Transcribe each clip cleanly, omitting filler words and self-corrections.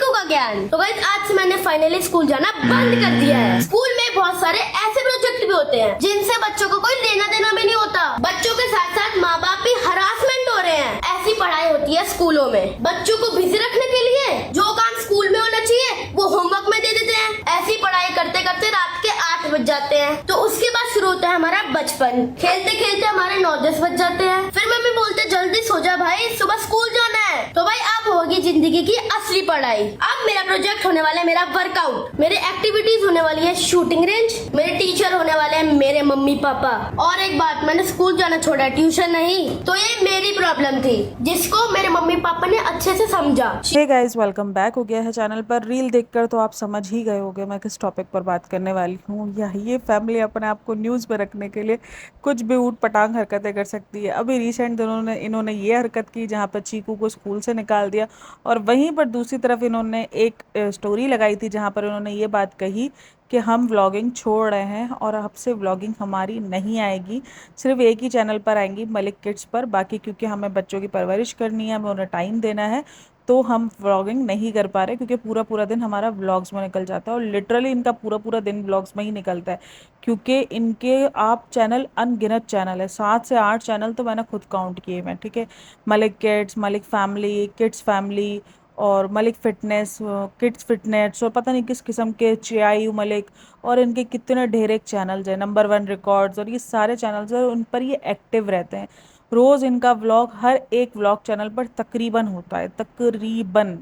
फालतू का ज्ञान। तो गाइस आज से मैंने फाइनली स्कूल जाना बंद कर दिया है। स्कूल में बहुत सारे ऐसे प्रोजेक्ट भी होते हैं जिनसे बच्चों को कोई लेना देना भी नहीं होता। बच्चों के साथ साथ माँ बाप भी हरासमेंट हो रहे हैं। ऐसी पढ़ाई होती है स्कूलों में। बच्चों को बिजी रखने के लिए जो काम स्कूल में होना चाहिए वो होमवर्क में दे देते हैं। ऐसी पढ़ाई करते करते रात के 8 बज जाते हैं। तो उसके बाद शुरू होता है हमारा बचपन। खेलते खेलते हमारे 9-10 बज जाते हैं। फिर मम्मी बोलते जल्दी सो जा भाई, सुबह स्कूल जाना है। तो भाई अब होगी जिंदगी की असली पढ़ाई। अब मेरा प्रोजेक्ट होने वाला है मेरा वर्कआउट। मेरी एक्टिविटीज होने वाली है शूटिंग रेंज। मेरे टीचर होने वाले हैं मेरे मम्मी पापा। और एक बात, मैंने स्कूल जाना छोड़ा, ट्यूशन नहीं। तो ये मेरी प्रॉब्लम थी जिसको मेरे मम्मी पापा ने अच्छे से समझा। हे गाइस, वेलकम बैक हो गया है चैनल पर। रील देखकर तो आप समझ ही गए होंगे मैं किस टॉपिक पर बात करने वाली हूँ। ये फैमिली अपने आप को न्यूज़ में रखने के लिए कुछ भी ऊट पटांग हरकतें कर सकती है। अभी रिसेंट दिनों में इन्होंने ये हरकत की जहाँ पर चीकू को स्कूल से निकाल दिया, और वहीं पर दूसरी तरफ इन्होंने एक स्टोरी लगाई थी जहाँ पर इन्होंने ये बात कही कि हम व्लॉगिंग छोड़ रहे हैं और अब से व्लॉगिंग हमारी नहीं आएगी, सिर्फ एक ही चैनल पर आएंगी, मलिक किड्स पर। बाकी क्योंकि हमें बच्चों की परवरिश करनी है, हमें उन्हें टाइम देना है, तो हम व्लॉगिंग नहीं कर पा रहे क्योंकि पूरा पूरा दिन हमारा व्लॉग्स में निकल जाता है। और लिटरली इनका पूरा पूरा दिन व्लॉग्स में ही निकलता है क्योंकि इनके आप चैनल अनगिनत चैनल है, 7 से 8 चैनल तो मैंने खुद काउंट किए मैं, ठीक है। Malik kids, Malik family, kids family, और मलिक फिटनेस, किड्स फिटनेस, और पता नहीं किस किस्म के चियायू मलिक, और इनके कितने ढेर एक चैनल्स हैं, नंबर 1 रिकॉर्ड्स, और ये सारे चैनल्स हैं, उन पर ये एक्टिव रहते हैं। रोज़ इनका व्लॉग हर एक व्लॉग चैनल पर तकरीबन होता है, तकरीबन।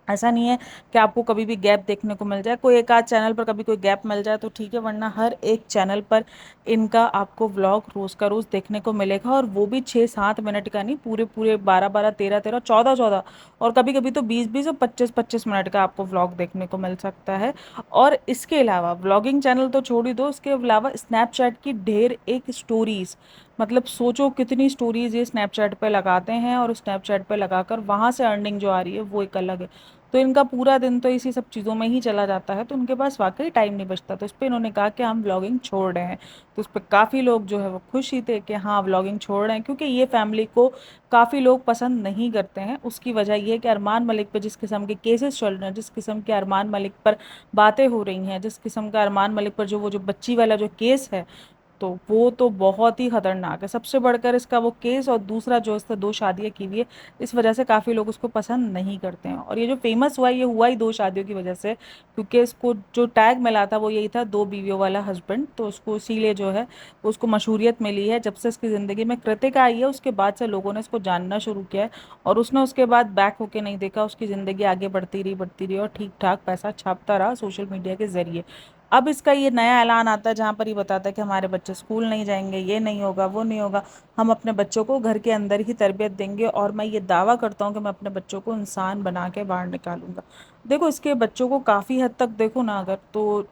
ऐसा नहीं है कि आपको कभी भी गैप देखने को मिल जाए। कोई एक आध चैनल पर कभी कोई गैप मिल जाए तो ठीक है, वरना हर एक चैनल पर इनका आपको व्लॉग रोज़ का रोज़ देखने को मिलेगा। और वो भी 6-7 मिनट का नहीं, पूरे पूरे 12-12, 13-13, 14-14, और कभी कभी तो 20-20 और 25-25 मिनट का आपको व्लॉग देखने को मिल सकता है। और इसके अलावा व्लॉगिंग चैनल तो छोड़ ही दो, इसके अलावा स्नैपचैट की ढेर एक स्टोरीज़, मतलब सोचो कितनी स्टोरीज़ ये स्नैपचैट पे लगाते हैं, और स्नैपचैट पे लगाकर वहाँ से अर्निंग जो आ रही है वो एक अलग है। तो इनका पूरा दिन तो इसी सब चीज़ों में ही चला जाता है, तो उनके पास वाकई टाइम नहीं बचता। तो इस पर इन्होंने कहा कि हम व्लॉगिंग छोड़ रहे हैं। तो उस पर काफ़ी लोग जो है वो खुश ही थे कि हाँ व्लॉगिंग छोड़ रहे हैं, क्योंकि ये फैमिली को काफ़ी लोग पसंद नहीं करते हैं। उसकी वजह ये है कि अरमान मलिक पर जिस किस्म के केसेस चल रहे हैं, जिस किस्म के अरमान मलिक पर बातें हो रही हैं, जिस किस्म का अरमान मलिक पर वो जो बच्ची वाला जो केस है, तो वो तो बहुत ही खतरनाक है। सबसे बढ़कर इसका वो केस, और दूसरा जो इसने 2 शादियां की हुई है, इस वजह से काफ़ी लोग उसको पसंद नहीं करते हैं। और ये जो फेमस हुआ है, ये हुआ ही 2 शादियों की वजह से, क्योंकि इसको जो टैग मिला था वो यही था, 2 बीवियों वाला हस्बैंड। तो उसको इसीलिए जो है वो उसको मशहूरियत मिली है। जब से इसकी ज़िंदगी में कृतिका आई है उसके बाद से लोगों ने इसको जानना शुरू किया है, और उसने उसके बाद बैक होके नहीं देखा। उसकी ज़िंदगी आगे बढ़ती रही और ठीक ठाक पैसा छापता रहा सोशल मीडिया के ज़रिए। अब इसका ये नया ऐलान आता है जहाँ पर ये बताता है कि हमारे बच्चे स्कूल नहीं जाएंगे, ये नहीं होगा, वो नहीं होगा, हम अपने बच्चों को घर के अंदर ही तरबियत देंगे, और मैं ये दावा करता हूँ कि मैं अपने बच्चों को इंसान बना के बाहर निकालूंगा। देखो इसके बच्चों को काफ़ी हद तक देखो ना,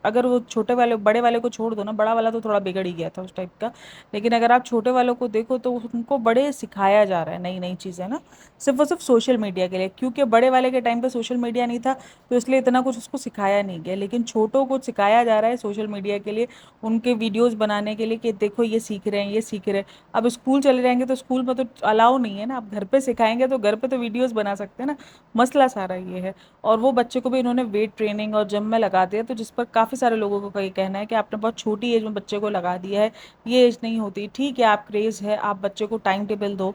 अगर वो छोटे वाले, बड़े वाले को छोड़ दो ना, बड़ा वाला तो थोड़ा बिगड़ ही गया था उस टाइप का, लेकिन अगर आप छोटे वालों को देखो तो उनको बड़े सिखाया जा रहा है नई नई चीज़ें ना, सिर्फ और सिर्फ सोशल मीडिया के लिए। क्योंकि बड़े वाले के टाइम पे सोशल मीडिया नहीं था, तो इसलिए इतना कुछ उसको सिखाया नहीं गया, लेकिन छोटों को सिखाया जा रहा है सोशल मीडिया के लिए, उनके वीडियोस बनाने के लिए, कि देखो ये सीख रहे हैं, ये सीख रहे हैं। अब स्कूल चले जाएंगे तो स्कूल में तो अलाउ नहीं है ना, आप घर पे सिखाएंगे तो घर पे तो वीडियोस बना सकते हैं ना, मसला सारा ये है। और वो बच्चे को भी इन्होंने वेट ट्रेनिंग और जिम में लगा दिया, तो जिस पर काफ़ी सारे लोगों का ये कहना है कि आपने बहुत छोटी एज में बच्चे को लगा दिया है, ये एज नहीं होती। ठीक है, आप क्रेज़ है, आप बच्चे को टाइम टेबल दो,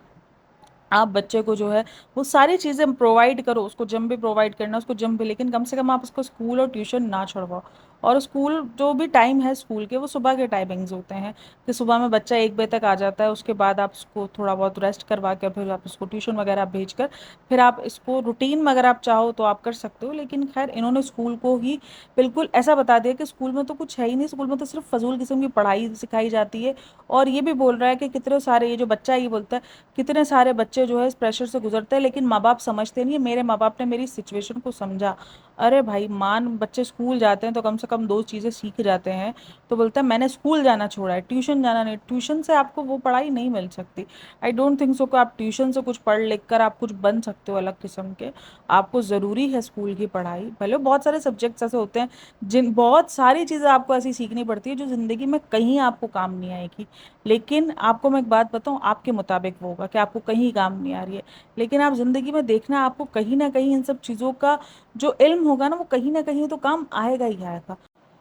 आप बच्चे को जो है वो सारी चीज़ें प्रोवाइड करो, उसको जिम भी प्रोवाइड करना, उसको जिम भी, लेकिन कम से कम आप उसको स्कूल और ट्यूशन ना छुड़वाओ। और स्कूल जो भी टाइम है स्कूल के, वो सुबह के टाइमिंग्स होते हैं कि सुबह में बच्चा 1 बजे तक आ जाता है, उसके बाद आप उसको थोड़ा बहुत रेस्ट करवा कर फिर आप उसको ट्यूशन वगैरह भेज कर फिर आप इसको रूटीन में अगर आप चाहो तो आप कर सकते हो। लेकिन खैर इन्होंने स्कूल को ही बिल्कुल ऐसा बता दिया कि स्कूल में तो कुछ है ही नहीं, स्कूल में तो सिर्फ फजूल किस्म की पढ़ाई सिखाई जाती है। और ये भी बोल रहा है कि कितने सारे, ये जो बच्चा है ये बोलता है, कितने सारे बच्चे जो है इस प्रेशर से गुजरते हैं, लेकिन माँ बाप समझते नहीं है। मेरे माँ बाप ने मेरी सिचुएशन को समझा। अरे भाई, बच्चे स्कूल जाते हैं तो कम से कम 2 चीज़ें सीख जाते हैं। तो बोलता है मैंने स्कूल जाना छोड़ा है, ट्यूशन जाना नहीं, ट्यूशन से आपको वो पढ़ाई नहीं मिल सकती। आई डोंट थिंक सो कि आप ट्यूशन से कुछ पढ़ लिख कर आप कुछ बन सकते हो अलग किस्म के। आपको ज़रूरी है स्कूल की पढ़ाई, भले बहुत सारे सब्जेक्ट्स ऐसे होते हैं जिन, बहुत सारी चीज़ें आपको ऐसी सीखनी पड़ती है जो ज़िंदगी में कहीं आपको काम नहीं आएगी। लेकिन आपको मैं एक बात बताऊँ, आपके मुताबिक वो होगा कि आपको कहीं काम नहीं आ रही है, लेकिन आप ज़िंदगी में देखना, आपको कहीं ना कहीं इन सब चीज़ों का जो इल्म होगा ना वो कहीं ना कहीं तो काम आएगा ही आएगा।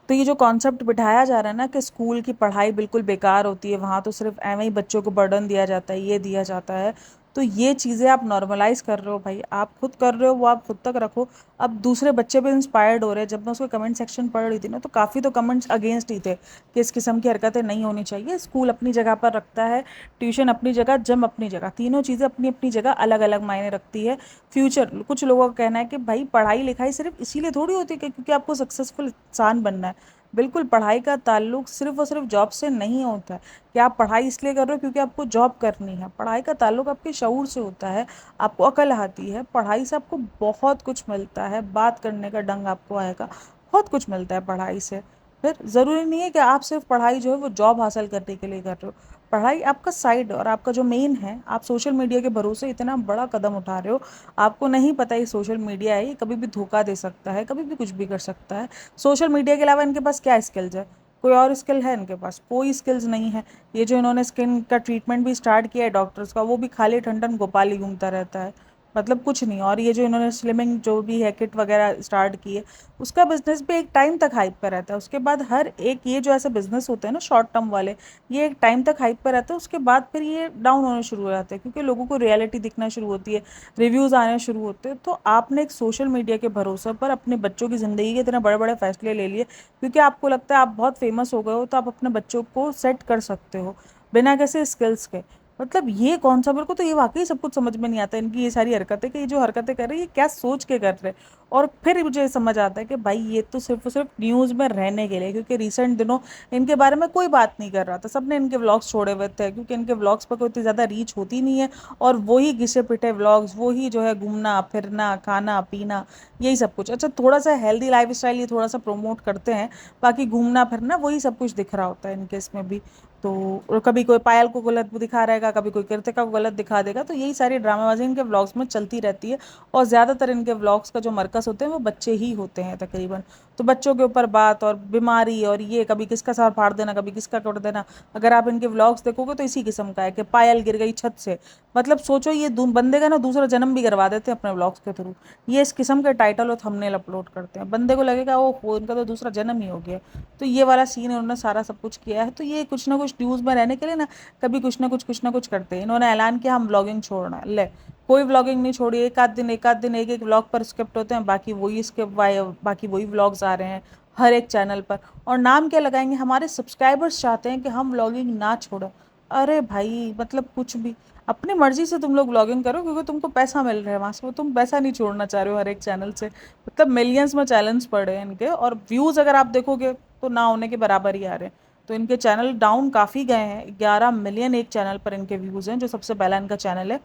तो ये जो कॉन्सेप्ट बिठाया जा रहा है ना कि स्कूल की पढ़ाई बिल्कुल बेकार होती है, वहाँ तो सिर्फ एवं ही बच्चों को बर्डन दिया जाता है, ये दिया जाता है, तो ये चीज़ें आप नॉर्मलाइज कर रहे हो भाई, आप खुद कर रहे हो वो आप खुद तक रखो। अब दूसरे बच्चे भी इंस्पायर्ड हो रहे हैं। जब मैं उसको कमेंट सेक्शन पढ़ रही थी ना तो काफ़ी तो कमेंट्स अगेंस्ट ही थे कि इस किस्म की हरकतें नहीं होनी चाहिए। स्कूल अपनी जगह पर रखता है, ट्यूशन अपनी जगह, जिम अपनी जगह, तीनों चीज़ें अपनी अपनी जगह अलग अलग मायने रखती है। फ्यूचर कुछ लोगों का कहना है कि भाई पढ़ाई लिखाई सिर्फ इसीलिए थोड़ी होती है क्योंकि आपको सक्सेसफुल इंसान बनना है। बिल्कुल पढ़ाई का ताल्लुक सिर्फ और सिर्फ जॉब से नहीं होता है कि आप पढ़ाई इसलिए कर रहे हो क्योंकि आपको जॉब करनी है। पढ़ाई का ताल्लुक आपके शऊर से होता है, आपको अकल आती है, पढ़ाई से आपको बहुत कुछ मिलता है, बात करने का ढंग आपको आएगा, बहुत कुछ मिलता है पढ़ाई से। फिर ज़रूरी नहीं है कि आप सिर्फ पढ़ाई जो है वो जॉब हासिल करने के लिए कर रहे हो। पढ़ाई आपका साइड और आपका जो मेन है। आप सोशल मीडिया के भरोसे इतना बड़ा कदम उठा रहे हो, आपको नहीं पता ये सोशल मीडिया है, ये कभी भी धोखा दे सकता है, कभी भी कुछ भी कर सकता है। सोशल मीडिया के अलावा इनके पास क्या स्किल्स है? कोई और स्किल है इनके पास? कोई स्किल्स नहीं है। ये जो इन्होंने स्किन का ट्रीटमेंट भी स्टार्ट किया है डॉक्टर्स का, वो भी खाली ठंडन गोपाल ही घूमता रहता है, मतलब कुछ नहीं। और ये जो इन्होंने स्लिमिंग जो भी है किट वगैरह स्टार्ट की है, उसका बिजनेस भी एक टाइम तक हाइप पर रहता है। उसके बाद हर एक ये जो ऐसे बिजनेस होते हैं ना शॉर्ट टर्म वाले, ये एक टाइम तक हाइप पर रहता है, उसके बाद फिर ये डाउन होने शुरू हो जाते हैं क्योंकि लोगों को रियलिटी दिखना शुरू होती है, रिव्यूज़ आने शुरू होते हैं। तो आपने एक सोशल मीडिया के भरोसे पर अपने बच्चों की ज़िंदगी के इतने बड़े बड़े फैसले ले लिए क्योंकि आपको लगता है आप बहुत फेमस हो गए हो तो आप अपने बच्चों को सेट कर सकते हो बिना किसी स्किल्स के। मतलब ये कौन सा, मेरे को तो ये वाकई सब कुछ समझ में नहीं आता इनकी ये सारी हरकतें कि ये जो हरकतें कर रहे हैं ये क्या सोच के कर रहे हैं। और फिर मुझे समझ आता है कि भाई ये तो सिर्फ और सिर्फ न्यूज़ में रहने के लिए, क्योंकि रिसेंट दिनों इनके बारे में कोई बात नहीं कर रहा था, सबने इनके व्लॉग्स छोड़े हुए थे क्योंकि इनके व्लॉग्स पर कोई इतनी ज़्यादा रीच होती नहीं है। और वही घिसे पिटे व्लॉग्स, वही जो है घूमना फिरना खाना पीना यही सब कुछ। अच्छा थोड़ा सा हेल्दी लाइफ स्टाइल ये थोड़ा सा प्रमोट करते हैं, बाकी घूमना फिरना वही सब कुछ दिख रहा होता है इनके इसमें भी। तो और कभी कोई पायल को गलत दिखा रहेगा, कभी कोई कृतिका को गलत दिखा देगा, तो यही सारी ड्रामाबाजी इनके व्लॉग्स में चलती रहती है। और ज़्यादातर इनके व्लॉग्स का जो मरकज़ होते हैं वो बच्चे ही होते हैं तकरीबन। तो बच्चों के ऊपर बात और बीमारी और ये कभी किसका सर फाड़ देना, कभी किसका तोड़ देना। अगर आप इनके व्लॉग्स देखोगे तो इसी किस्म का है कि पायल गिर गई छत से, मतलब सोचो ये बंदे का ना दूसरा जन्म भी करवा देते हैं अपने व्लॉग्स के थ्रू। ये इस किस्म के टाइटल और थंबनेल अपलोड करते हैं, बंदे को लगेगा वो इनका तो दूसरा जन्म ही हो गया। तो ये वाला सीन उन्होंने सारा सब कुछ किया है। तो ये कुछ ना कुछ न्यूज़ में रहने के लिए ना कभी कुछ ना कुछ करते हैं। इन्होंने ऐलान किया हम व्लॉगिंग छोड़ना है, ले कोई व्लॉगिंग नहीं छोड़ी। एक आध दिन एक एक व्लॉग पर स्क्रिप्ट होते हैं, बाकी वही स्क्रिप्ट बाकी वही व्लॉग्स आ रहे हैं हर एक चैनल पर। और नाम क्या लगाएंगे, हमारे सब्सक्राइबर्स चाहते हैं कि हम व्लॉगिंग ना छोड़ें। अरे भाई मतलब कुछ भी अपनी मर्जी से तुम लोग व्लॉगिंग करो क्योंकि तुमको पैसा मिल रहा है वहाँ से, वो तुम पैसा नहीं छोड़ना चाह रहे हो हर एक चैनल से। मतलब मिलियंस में चैलेंज पड़े हैं इनके, और व्यूज़ अगर आप देखोगे तो ना होने के बराबर ही आ रहे हैं। तो इनके चैनल डाउन काफ़ी गए हैं, 11 मिलियन एक चैनल पर इनके व्यूज़ हैं, जो सबसे पहला इनका चैनल है।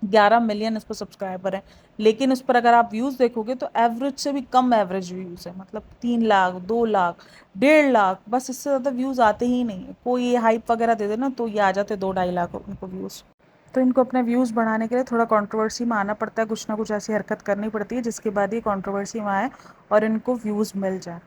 11 मिलियन इस पर सब्सक्राइबर हैं, लेकिन उस पर अगर आप व्यूज़ देखोगे तो एवरेज से भी कम एवरेज व्यूज़ है, मतलब 3 लाख 2 लाख 1.5 लाख, बस इससे ज़्यादा व्यूज़ आते ही नहीं है। कोई ये हाइप वगैरह दे देना तो ये आ जाते 2-2.5 लाख उनको व्यूज़। तो इनको अपने व्यूज़ बढ़ाने के लिए थोड़ा कंट्रोवर्सी में आना पड़ता है, कुछ ना कुछ ऐसी हरकत करनी पड़ती है जिसके बाद ये कंट्रोवर्सी में आए और इनको व्यूज़ मिल जाए।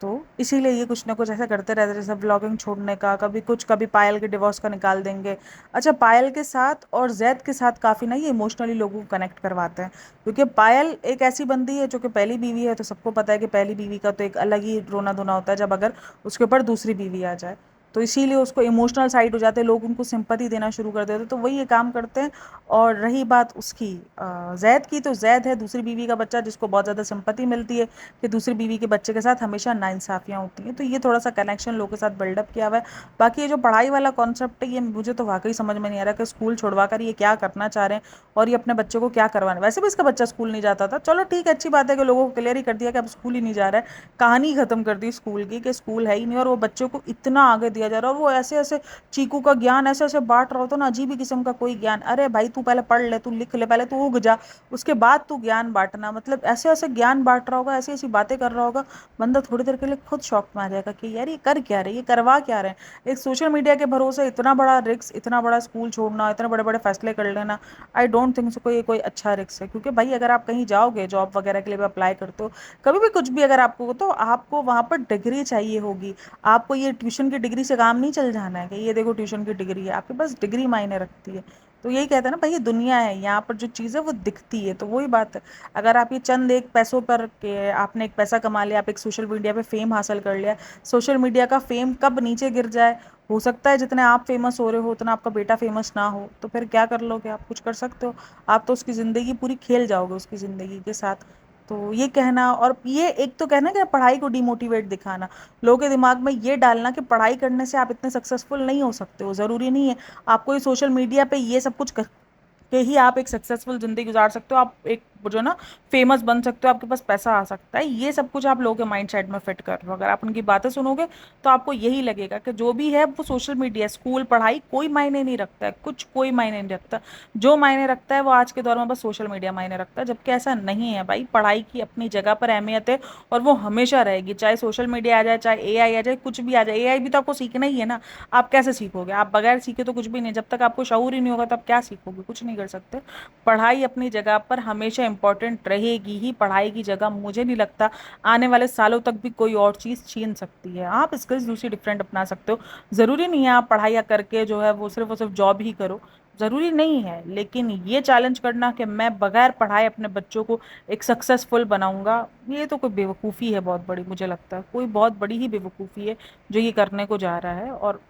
तो इसीलिए ये कुछ ना कुछ ऐसा करते रहते हैं, जैसे व्लॉगिंग छोड़ने का, कभी कुछ, कभी पायल के डिवोर्स का निकाल देंगे। अच्छा पायल के साथ और जैद के साथ काफ़ी ना ये इमोशनली लोगों को कनेक्ट करवाते हैं क्योंकि पायल एक ऐसी बंदी है जो कि पहली बीवी है, तो सबको पता है कि पहली बीवी का तो एक अलग ही रोना धोना होता है जब अगर उसके ऊपर दूसरी बीवी आ जाए, तो इसीलिए उसको इमोशनल साइड हो जाते हैं लोग, उनको सिंपैथी देना शुरू कर देते हैं, तो वही ये काम करते हैं। और रही बात उसकी जैद की, तो जैद है दूसरी बीवी का बच्चा जिसको बहुत ज़्यादा सिंपैथी मिलती है कि दूसरी बीवी के बच्चे के साथ हमेशा नाइंसाफ़ियाँ होती हैं, तो ये थोड़ा सा कनेक्शन लोगों के साथ बिल्डअप किया हुआ है। बाकी ये जो पढ़ाई वाला कॉन्सेप्ट है ये मुझे तो वाकई समझ में नहीं आ रहा कि स्कूल छुड़वा कर ये क्या करना चाह रहे हैं और ये अपने बच्चों को क्या करवाना। वैसे भी इसका बच्चा स्कूल नहीं जाता था, चलो ठीक है अच्छी बात है कि लोगों को क्लियर ही कर दिया कि अब स्कूल ही नहीं जा रहा है, कहानी ख़त्म कर दी स्कूल की कि स्कूल है ही नहीं, और वो बच्चों को इतना आगे दिया जा रहा है और वो ऐसे ऐसे चीकू का ज्ञान ऐसे ऐसे बांट रहा होता ना, अजीब ही किस्म का कोई ज्ञान। अरे भाई तू पहले पढ़ ले, तू लिख ले, पहले तू उग जा, उसके बाद तू ज्ञान बांटना। मतलब ऐसे ऐसे ज्ञान बांट रहा होगा, ऐसी ऐसी बातें कर रहा होगा, बंदा थोड़ी देर के लिए खुद शॉक में आ जाएगा कि यार ये कर क्या रहे, ये करवा क्या रहे हैं। एक सोशल मीडिया के भरोसे इतना बड़ा रिस्क, इतना बड़ा स्कूल छोड़ना, इतने बड़े बड़े फैसले कर लेना, आई डोंट थिंक सो कोई अच्छा रिस्क है। क्योंकि भाई अगर आप कहीं जाओगे जॉब वगैरह के लिए भी अप्लाई करते हो, कभी भी कुछ भी अगर आपको, तो आपको वहाँ पर डिग्री चाहिए होगी। आपको ये ट्यूशन की डिग्री से काम नहीं चल जाना है कि ये देखो ट्यूशन की डिग्री है, आपके पास डिग्री मायने रखती है। तो यही कहते हैं ना भाई, ये दुनिया है, यहाँ पर जो चीज़ है वो दिखती है। तो वही बात है, अगर आप ये चंद एक पैसों पर के आपने एक पैसा कमा लिया, आप एक सोशल मीडिया पे फेम हासिल कर लिया, सोशल मीडिया का फेम कब नीचे गिर जाए, हो सकता है जितने आप फेमस हो रहे हो उतना आपका बेटा फेमस ना हो, तो फिर क्या कर लोगे आप? कुछ कर सकते हो? आप तो उसकी ज़िंदगी पूरी खेल जाओगे उसकी ज़िंदगी के साथ। तो ये कहना, और ये एक तो कहना कि पढ़ाई को डिमोटिवेट दिखाना, लोगों के दिमाग में ये डालना कि पढ़ाई करने से आप इतने सक्सेसफुल नहीं हो सकते हो, ज़रूरी नहीं है आपको ये सोशल मीडिया पे ये सब कुछ के ही आप एक सक्सेसफुल ज़िंदगी गुजार सकते हो, आप एक जो ना फेमस बन सकते हो, आपके पास पैसा आ सकता है। ये सब कुछ आप लोगों के माइंड सेट में फिट कर लो। अगर आप उनकी बातें सुनोगे तो आपको यही लगेगा कि जो भी है वो सोशल मीडिया, स्कूल, पढ़ाई कोई मायने नहीं रखता है, कुछ कोई मायने नहीं रखता। जो मायने रखता है वो आज के दौर में बस सोशल मीडिया मायने रखता है, जबकि ऐसा नहीं है भाई। पढ़ाई की अपनी जगह पर अहमियत है और वो हमेशा रहेगी, चाहे सोशल मीडिया आ जाए, चाहे एआई आ जाए, कुछ भी आ जाए। एआई भी तो आपको सीखना ही है ना, आप कैसे सीखोगे? आप बगैर सीखे तो कुछ भी नहीं, जब तक आपको शऊर ही नहीं होगा तब क्या सीखोगे? कुछ नहीं कर सकते। पढ़ाई अपनी जगह पर हमेशा इंपॉर्टेंट रहेगी ही, पढ़ाई की जगह मुझे नहीं लगता आने वाले सालों तक भी कोई और चीज़ छीन सकती है। आप स्किल्स दूसरी डिफरेंट अपना सकते हो, ज़रूरी नहीं है आप पढ़ाई करके जो है वो सिर्फ जॉब ही करो, ज़रूरी नहीं है। लेकिन ये चैलेंज करना कि मैं बगैर पढ़ाए अपने बच्चों को एक सक्सेसफुल बनाऊंगा, ये तो कोई बेवकूफ़ी है बहुत बड़ी। मुझे लगता है कोई बहुत बड़ी ही बेवकूफ़ी है जो ये करने को जा रहा है, और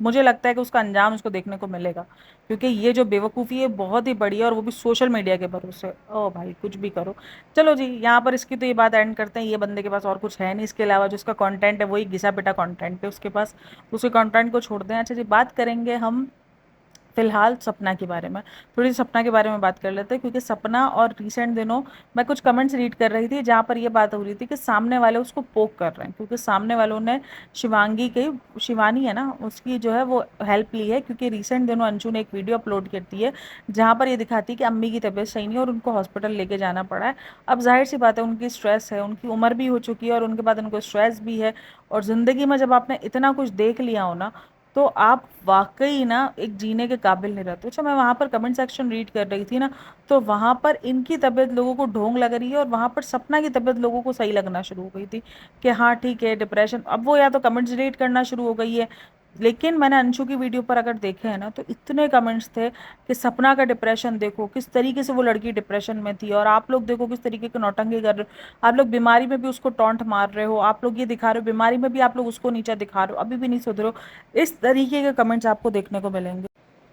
मुझे लगता है कि उसका अंजाम उसको देखने को मिलेगा, क्योंकि ये जो बेवकूफ़ी है बहुत ही बड़ी है, और वो भी सोशल मीडिया के भरोसे। ओ भाई कुछ भी करो। चलो जी, यहाँ पर इसकी तो ये बात एंड करते हैं। ये बंदे के पास और कुछ है नहीं इसके अलावा, जो उसका कंटेंट है वही घिसा पिटा कंटेंट है उसके पास, उसके कंटेंट को छोड़ दें। अच्छा जी, बात करेंगे हम फिलहाल सपना के बारे में। थोड़ी सी सपना के बारे में बात कर लेते हैं, क्योंकि सपना और रिसेंट दिनों मैं कुछ कमेंट्स रीड कर रही थी जहाँ पर ये बात हो रही थी कि सामने वाले उसको पोक कर रहे हैं, क्योंकि सामने वालों ने शिवांगी की, शिवानी है ना, उसकी जो है वो हेल्प ली है। क्योंकि रिसेंट दिनों अंशु ने एक वीडियो अपलोड करती है जहाँ पर ये दिखाती है कि अम्मी की तबीयत सही नहीं है और उनको हॉस्पिटल लेके जाना पड़ा है। अब जाहिर सी बात है, उनकी स्ट्रेस है, उनकी उम्र भी हो चुकी है और उनके बाद उनको स्ट्रेस भी है। और ज़िंदगी में जब आपने इतना कुछ देख लिया हो ना, तो आप वाकई ना एक जीने के काबिल नहीं रहते। अच्छा, मैं वहाँ पर कमेंट सेक्शन रीड कर रही थी ना, तो वहाँ पर इनकी तबीयत लोगों को ढोंग लग रही है और वहाँ पर सपना की तबीयत लोगों को सही लगना शुरू हो गई थी कि हाँ ठीक है डिप्रेशन। अब वो या तो कमेंट्स रीड करना शुरू हो गई है, लेकिन मैंने अंशु की वीडियो पर अगर देखे हैं ना, तो इतने कमेंट्स थे कि सपना का डिप्रेशन देखो, किस तरीके से वो लड़की डिप्रेशन में थी, और आप लोग देखो किस तरीके के नौटंकी कर रहे हो। आप लोग बीमारी में भी उसको टॉन्ट मार रहे हो, आप लोग ये दिखा रहे हो बीमारी में भी आप लोग उसको नीचा दिखा रहे हो, अभी भी नहीं सुधरे हो। इस तरीके के कमेंट्स आपको देखने को मिलेंगे,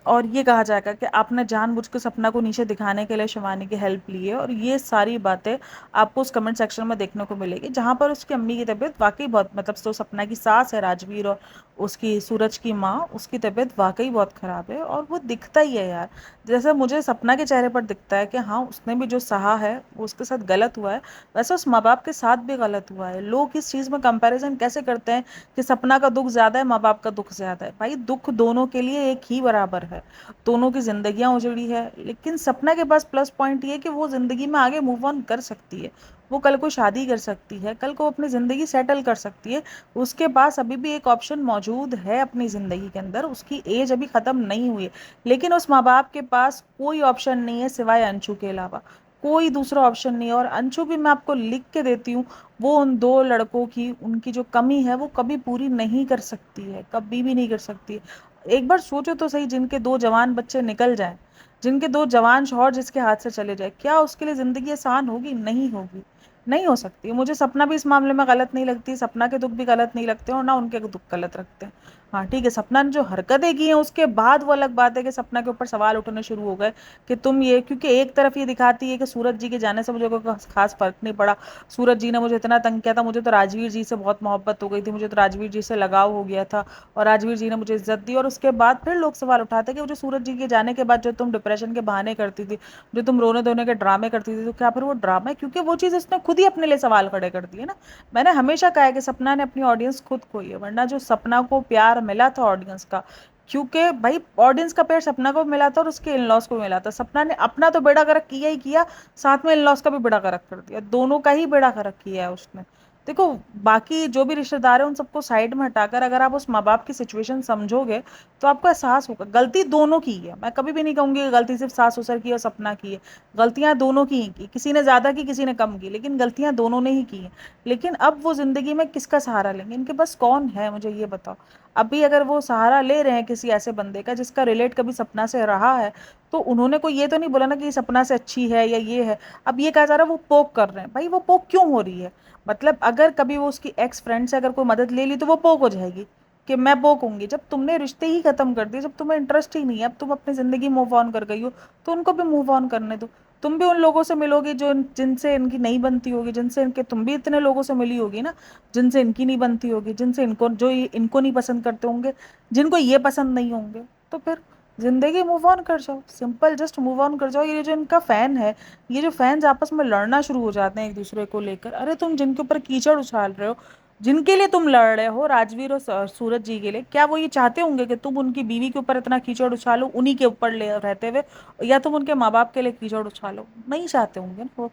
और ये कहा जाएगा कि आपने जानबूझ के सपना को नीचे दिखाने के लिए शिवानी की हेल्प ली है। और ये सारी बातें आपको उस कमेंट सेक्शन में देखने को मिलेगी, जहाँ पर उसकी अम्मी की तबीयत वाकई बहुत, मतलब तो सपना की सास है राजवीर, और उसकी सूरज की माँ, उसकी तबीयत वाकई बहुत ख़राब है। और वो दिखता ही है यार, जैसे मुझे सपना के चेहरे पर दिखता है कि हाँ उसने भी जो सहा है वो उसके साथ गलत हुआ है, वैसे उस माँ बाप के साथ भी गलत हुआ है। लोग इस चीज़ में कंपैरिजन कैसे करते हैं कि सपना का दुख ज़्यादा है, माँ बाप का दुख ज़्यादा है? भाई दुख दोनों के लिए एक ही बराबर है, दोनों की ज़िंदगियां उजड़ी है। लेकिन सपना के पास प्लस पॉइंट ये है कि वो ज़िंदगी में आगे मूव ऑन कर सकती है, वो कल को शादी कर सकती है, कल को अपनी ज़िंदगी सेटल कर सकती है। उसके पास अभी भी एक ऑप्शन मौजूद है अपनी ज़िंदगी के अंदर, उसकी एज अभी ख़त्म नहीं हुई है। लेकिन उस माँ बाप के पास कोई ऑप्शन नहीं है सिवाय अंशु के अलावा, कोई दूसरा ऑप्शन नहीं है। और अंशु भी मैं आपको लिख के देती हूँ, वो उन दो लड़कों की, उनकी जो कमी है वो कभी पूरी नहीं कर सकती है, कभी भी नहीं कर सकती है। एक बार सोचो तो सही, जिनके दो जवान बच्चे निकल जाएं, जिनके दो जवान शौहर जिसके हाथ से चले जाए, क्या उसके लिए ज़िंदगी आसान होगी? नहीं होगी, नहीं हो सकती। मुझे सपना भी इस मामले में गलत नहीं लगती, सपना के दुख भी गलत नहीं लगते और ना उनके दुख गलत रखते हैं। हाँ ठीक है, सपना ने जो हरकतें की हैं उसके बाद वो अलग बात है कि सपना के ऊपर सवाल उठने शुरू हो गए कि तुम ये, क्योंकि एक तरफ ये दिखाती है कि सूरज जी के जाने से मुझे कोई खास फर्क नहीं पड़ा, सूरज जी ने मुझे इतना तंग किया था, मुझे तो राजवीर जी से बहुत मोहब्बत हो गई थी, मुझे तो राजवीर जी से लगाव हो गया था और राजवीर जी ने मुझे इज्जत दी। और उसके बाद फिर लोग सवाल उठाते कि वो जो सूरज जी के जाने के बाद जो तुम डिप्रेशन के बहाने करती थी, जो तुम रोने धोने के ड्रामे करती थी, तो क्या फिर वो ड्रामा है? क्योंकि वो चीज़ उसने खुद ही अपने लिए सवाल खड़े कर दिए ना। मैंने हमेशा कहा है कि सपना ने अपनी ऑडियंस खुद खोई है, वरना जो सपना को प्यार मिला था ऑडियंस का, क्योंकि भाई ऑडियंस का प्यार सपना को मिला था और उसके इन लॉज को मिला था। सपना ने अपना तो बेड़ा गर्क किया ही किया, साथ में इन लॉज का भी बेड़ा गर्क कर दिया, दोनों का ही बेड़ा गर्क किया है उसने। देखो, बाकी जो भी रिश्तेदार है उन सबको साइड में हटाकर अगर आप उस माँ बाप की सिचुएशन समझोगे तो आपको एहसास होगा गलती दोनों की है। मैं कभी भी नहीं कहूंगी कि गलती सिर्फ सास ससुर की और सपना की है, गलतियां दोनों की ही की, किसी ने ज्यादा की किसी ने कम की, लेकिन गलतियां दोनों ने ही की हैं। लेकिन अब वो जिंदगी में किसका सहारा लेंगे? इनके पास कौन है, मुझे ये बताओ। अभी अगर वो सहारा ले रहे हैं किसी ऐसे बंदे का जिसका रिलेट कभी सपना से रहा है, तो उन्होंने कोई ये तो नहीं बोला ना कि ये सपना से अच्छी है या ये है। अब ये कहा जा रहा है वो पोक कर रहे हैं, भाई वो पोक क्यों हो रही है? मतलब अगर कभी वो उसकी एक्स फ्रेंड से अगर कोई मदद ले ली तो वो पोक हो जाएगी कि मैं पोक होंगी। जब तुमने रिश्ते ही खत्म कर दिए, जब तुम्हें इंटरेस्ट ही नहीं है, अब तुम अपनी जिंदगी मूव ऑन कर गई हो, तो उनको भी मूव ऑन करने दो। तुम भी उन लोगों से मिलोगी जो जिनसे इनकी नहीं बनती होगी, जिनसे इनके, तुम भी इतने लोगों से मिली होगी ना जिनसे इनकी नहीं बनती होगी, जिनसे इनको, जो इनको नहीं पसंद करते होंगे, जिनको ये पसंद नहीं होंगे। तो फिर जिंदगी मूव ऑन कर जाओ, सिंपल जस्ट मूव ऑन कर जाओ। ये जो इनका फैन है, ये जो फैंस आपस में लड़ना शुरू हो जाते हैं एक दूसरे को लेकर, अरे तुम जिनके ऊपर कीचड़ उछाल रहे हो, जिनके लिए तुम लड़ रहे हो, राजवीर और सूरज जी के लिए, क्या वो ये चाहते होंगे कि तुम उनकी बीवी के ऊपर इतना कीचड़ उछालो उन्हीं के ऊपर ले रहते हुए, या तुम उनके माँ बाप के लिए कीचड़ उछालो? नहीं चाहते होंगे ना वो।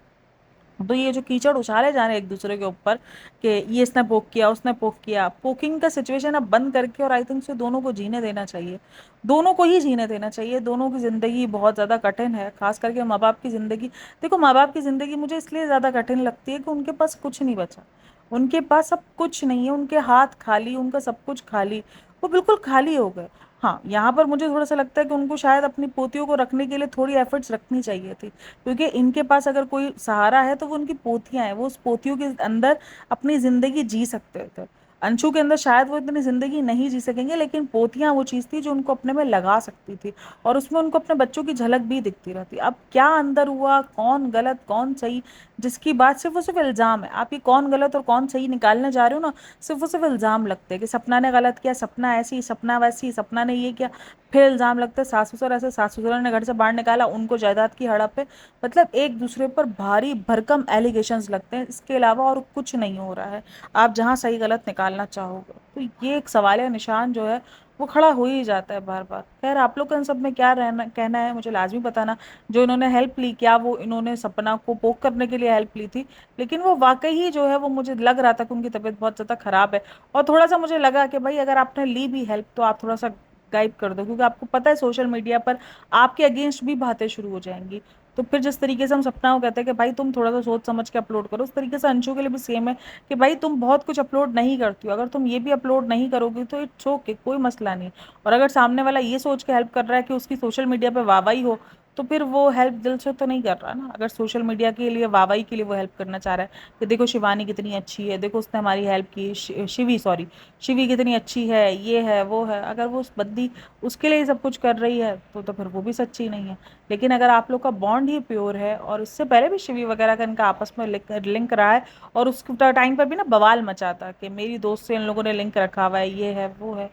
तो ये जो कीचड़ उछाले जा रहे हैं एक दूसरे के ऊपर कि ये इसने पोक किया, उसने पोक किया, पोकिंग का सिचुएशन अब बंद करके, और आई थिंक से दोनों को जीने देना चाहिए, दोनों को ही जीने देना चाहिए। दोनों की ज़िंदगी बहुत ज़्यादा कठिन है, खास करके माँ बाप की ज़िंदगी। देखो, माँ बाप की ज़िंदगी मुझे इसलिए ज़्यादा कठिन लगती है कि उनके पास कुछ नहीं बचा, उनके पास अब कुछ नहीं है, उनके हाथ खाली, उनका सब कुछ खाली, वो बिल्कुल खाली हो गए। हाँ, यहाँ पर मुझे थोड़ा सा लगता है कि उनको शायद अपनी पोतियों को रखने के लिए थोड़ी एफर्ट्स रखनी चाहिए थी, क्योंकि इनके पास अगर कोई सहारा है तो वो उनकी पोतियां हैं, वो उस पोतियों के अंदर अपनी जिंदगी जी सकते थे। अंशु के अंदर शायद वो इतनी जिंदगी नहीं जी सकेंगे, लेकिन पोतियां वो चीज थी जो उनको अपने में लगा सकती थी, और उसमें उनको अपने बच्चों की झलक भी दिखती रहती। अब क्या अंदर हुआ, कौन गलत कौन सही, जिसकी बात सिर्फ और सिर्फ इल्जाम है। आप ये कौन गलत और कौन सही निकालने जा रहे हो ना, सिर्फ और सिर्फ इल्जाम लगते हैं कि सपना ने गलत किया, सपना ऐसी, सपना वैसी, सपना ने ये किया। फिर इल्जाम लगता है सास ससुर ऐसे, सास ससुर ने घर से बाहर निकाला, उनको जायदाद की हड़प है। मतलब एक दूसरे पर भारी भरकम एलिगेशंस लगते हैं, इसके अलावा और कुछ नहीं हो रहा है। आप जहाँ सही गलत निकालना चाहोगे तो ये एक सवालिया निशान जो है वो खड़ा हो ही जाता है बार बार। खैर, आप लोग का इन सब में क्या रहना कहना है मुझे लाजमी बताना। जो इन्होंने हेल्प ली, क्या वो इन्होंने सपना को पोक करने के लिए हेल्प ली थी? लेकिन वो वाकई ही जो है वो, मुझे लग रहा था कि उनकी तबीयत बहुत ज़्यादा ख़राब है, और थोड़ा सा मुझे लगा कि भाई अगर आपने ली भी हेल्प तो आप थोड़ा सा गाइड कर दो, क्योंकि आपको पता है सोशल मीडिया पर आपके अगेंस्ट भी बातें शुरू हो जाएंगी। तो फिर जिस तरीके से हम सपना को कहते हैं कि भाई तुम थोड़ा सा सोच समझ के अपलोड करो, उस तरीके से अंशु के लिए भी सेम है कि भाई तुम बहुत कुछ अपलोड नहीं करती हो, अगर तुम ये भी अपलोड नहीं करोगी तो इट्स ओके, कोई मसला नहीं। और अगर सामने वाला ये सोच के हेल्प कर रहा है कि उसकी सोशल मीडिया पे वाहवाही हो, तो फिर वो हेल्प दिल से तो नहीं कर रहा ना। अगर सोशल मीडिया के लिए, वाहवाही के लिए वो हेल्प करना चाह रहा है कि देखो शिवानी कितनी अच्छी है, देखो उसने हमारी हेल्प की, शिवी सॉरी, शिवी कितनी अच्छी है, ये है वो है, अगर वो उस बंदी उसके लिए सब कुछ कर रही है तो फिर वो भी सच्ची नहीं है। लेकिन अगर आप लोग का बॉन्ड ही प्योर है, और इससे पहले भी शिवी वगैरह का इनका आपस में लिंक रहा है, और उस टाइम पर भी ना बवाल मचा था कि मेरी दोस्त से इन लोगों ने लिंक रखा हुआ है, ये है वो है।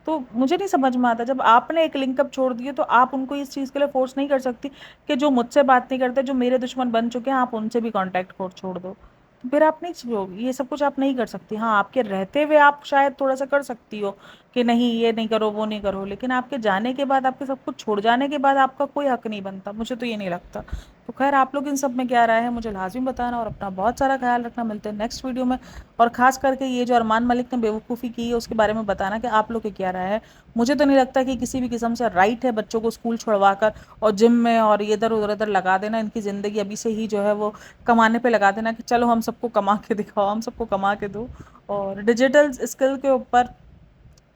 तो मुझे नहीं समझ में आता, जब आपने एक लिंकअप छोड़ दिए तो आप उनको इस चीज़ के लिए फोर्स नहीं कर सकती कि जो मुझसे बात नहीं करते, जो मेरे दुश्मन बन चुके हैं, आप उनसे भी कांटेक्ट छोड़ दो। तो फिर आप नहीं छोड़ोगी, ये सब कुछ आप नहीं कर सकती। हाँ, आपके रहते हुए आप शायद थोड़ा सा कर सकती हो कि नहीं ये नहीं करो वो नहीं करो, लेकिन आपके जाने के बाद, आपके सब कुछ छोड़ जाने के बाद आपका कोई हक नहीं बनता, मुझे तो ये नहीं लगता। तो खैर, आप लोग इन सब में क्या राय है मुझे लाजमी बताना, और अपना बहुत सारा ख्याल रखना। मिलते हैं नेक्स्ट वीडियो में, और खास करके ये जो अरमान मलिक ने बेवकूफ़ी की है उसके बारे में बताना कि आप लोग की क्या राय है। मुझे तो नहीं लगता कि किसी भी किस्म से राइट है बच्चों को स्कूल छुड़वा कर और जिम में और इधर उधर उधर लगा देना। इनकी ज़िंदगी अभी से ही जो है वो कमाने पे लगा देना कि चलो हम सबको कमा के दिखाओ, हम सबको कमा के दो। और डिजिटल स्किल के ऊपर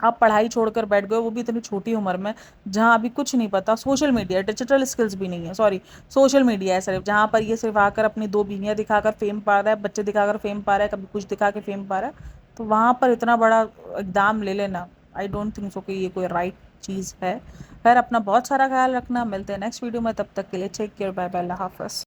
आप पढ़ाई छोड़कर बैठ गए, वो भी इतनी छोटी उम्र में, जहाँ अभी कुछ नहीं पता। सोशल मीडिया, डिजिटल स्किल्स भी नहीं है, सॉरी, सोशल मीडिया है सिर्फ, जहाँ पर ये सिर्फ आकर अपनी दो बीवियाँ दिखाकर फेम पा रहा है, बच्चे दिखाकर फेम पा रहा है, कभी कुछ दिखा के फेम पा रहा है। तो वहाँ पर इतना बड़ा इकदाम ले लेना, आई डोंट थिंक सो कि ये कोई राइट चीज़ है। खैर, अपना बहुत सारा ख्याल रखना। मिलते हैं नेक्स्ट वीडियो में, तब तक के लिए टेक केयर, बाय बाय, अल्लाह हाफ़िज़।